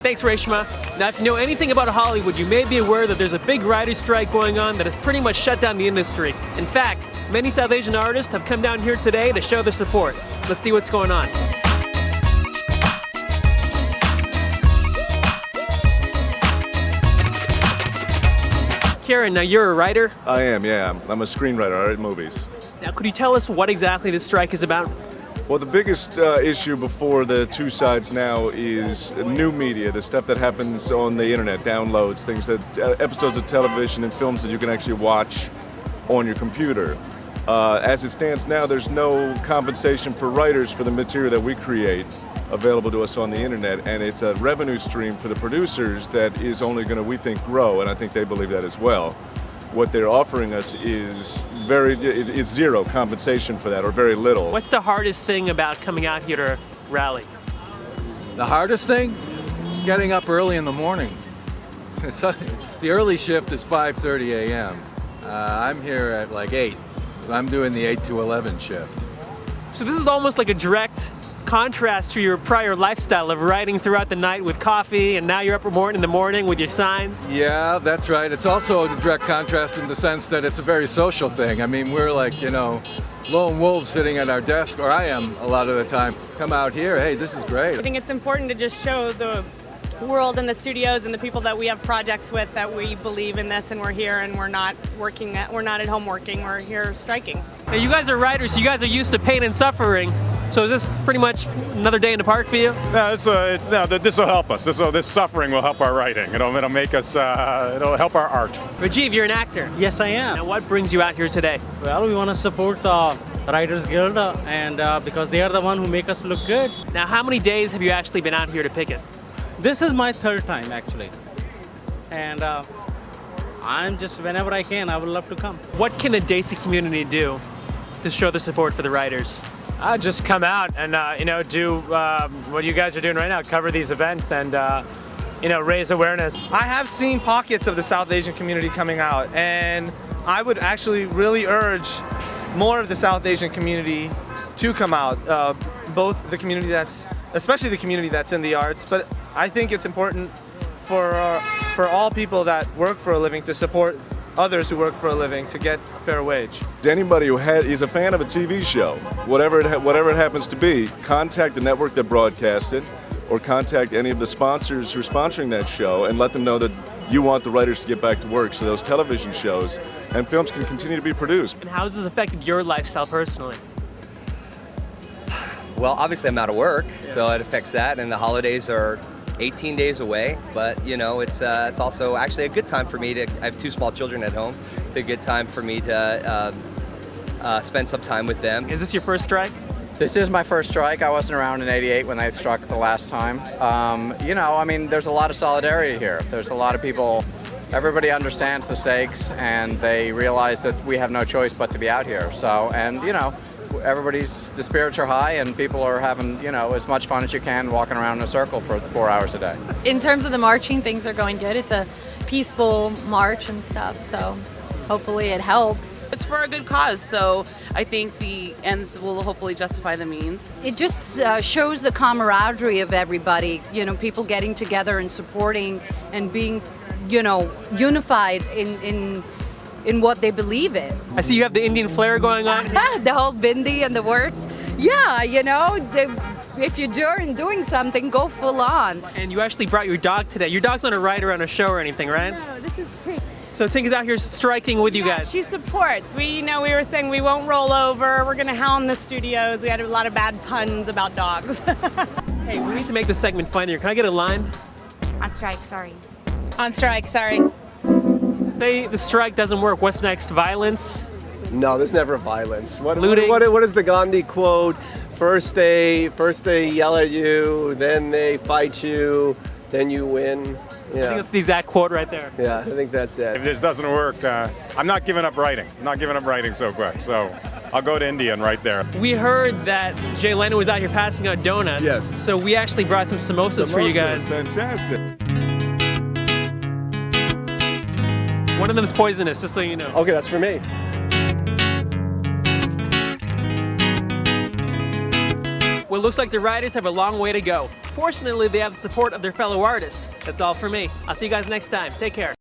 Thanks, Reshma. Now, if you know anything about Hollywood, you may be aware that there's a big writer's strike going on that has pretty much shut down the industry. In fact, many South Asian artists have come down here today to show their support. Let's see what's going on. Kieran, now you're a writer? I am, yeah. I'm a screenwriter. I write movies. Now, could you tell us what exactly this strike is about? Well, the biggest issue before the two sides now is new media, the stuff that happens on the internet, downloads, things that episodes of television and films that you can actually watch on your computer. As it stands now, there's no compensation for writers for the material that we create available to us on the internet, and it's a revenue stream for the producers that is only going to, we think, grow, and I think they believe that as well. What they're offering us is zero compensation for that, or very little. What's the hardest thing about coming out here to rally? The hardest thing? Getting up early in the morning. The early shift is 5:30 a.m. I'm here at like 8. So I'm doing the 8 to 11 shift. So this is almost like a direct contrast to your prior lifestyle of writing throughout the night with coffee, and now you're up in the morning with your signs. Yeah, that's right. It's also a direct contrast in the sense that it's a very social thing. I mean, we're like, lone wolves sitting at our desk, or I am a lot of the time. Come out here, hey, this is great. I think it's important to just show the world and the studios and the people that we have projects with that we believe in this, and we're here, and we're not at home working, we're here striking. Now, you guys are writers, so you guys are used to pain and suffering. So is this pretty much another day in the park for you? No, this will help us. This suffering will help our writing. It'll make us. It'll help our art. Rajiv, you're an actor. Yes, I am. Now, what brings you out here today? Well, we want to support the Writers Guild, and because they are the one who make us look good. Now, how many days have you actually been out here to picket? This is my third time actually, and I'm just, whenever I can, I would love to come. What can the Desi community do to show the support for the writers? Just come out and do what you guys are doing right now, cover these events and raise awareness. I have seen pockets of the South Asian community coming out, and I would actually really urge more of the South Asian community to come out, both the community especially the community that's in the arts, but I think it's important for all people that work for a living to support others who work for a living to get a fair wage. Anybody who is a fan of a TV show, whatever it happens to be, contact the network that broadcasts it, or contact any of the sponsors who are sponsoring that show, and let them know that you want the writers to get back to work so those television shows and films can continue to be produced. And how has this affected your lifestyle personally? Well, obviously I'm out of work, so it affects that, and the holidays are 18 days away, but it's also actually a good time for me I have 2 small children at home. It's a good time for me to spend some time with them. Is this your first strike? This is my first strike. I wasn't around in '88 when they struck the last time. There's a lot of solidarity here. There's a lot of people, everybody understands the stakes, and they realize that we have no choice but to be out here. So, the spirits are high, and people are having, as much fun as you can walking around in a circle for 4 hours a day. In terms of the marching, things are going good. It's a peaceful march and stuff, so hopefully it helps. It's for a good cause, so I think the ends will hopefully justify the means. It just shows the camaraderie of everybody, people getting together and supporting and being, unified in what they believe in. I see you have the Indian flair going on. The whole bindi and the words. Yeah, if you're doing something, go full on. And you actually brought your dog today. Your dog's not a writer on a show or anything, right? No, this is Tink. So Tink is out here striking with you guys. She supports. We were saying we won't roll over. We're going to hound the studios. We had a lot of bad puns about dogs. Hey, we need to make this segment funnier. Can I get a line? On strike, sorry. On strike, sorry. Say the strike doesn't work. What's next? Violence? No, there's never violence. Looting? What is the Gandhi quote? First they yell at you, then they fight you, then you win. Yeah. I think that's the exact quote right there. Yeah, I think that's it. If this doesn't work, I'm not giving up writing. I'm not giving up writing so quick. So I'll go to India and write there. We heard that Jay Leno was out here passing out donuts. Yes. So we actually brought some samosas for you guys. Fantastic. One of them is poisonous, just so you know. Okay, that's for me. Well, it looks like the riders have a long way to go. fortunately they have the support of their fellow artists. That's all for me. I'll see you guys next time. Take care.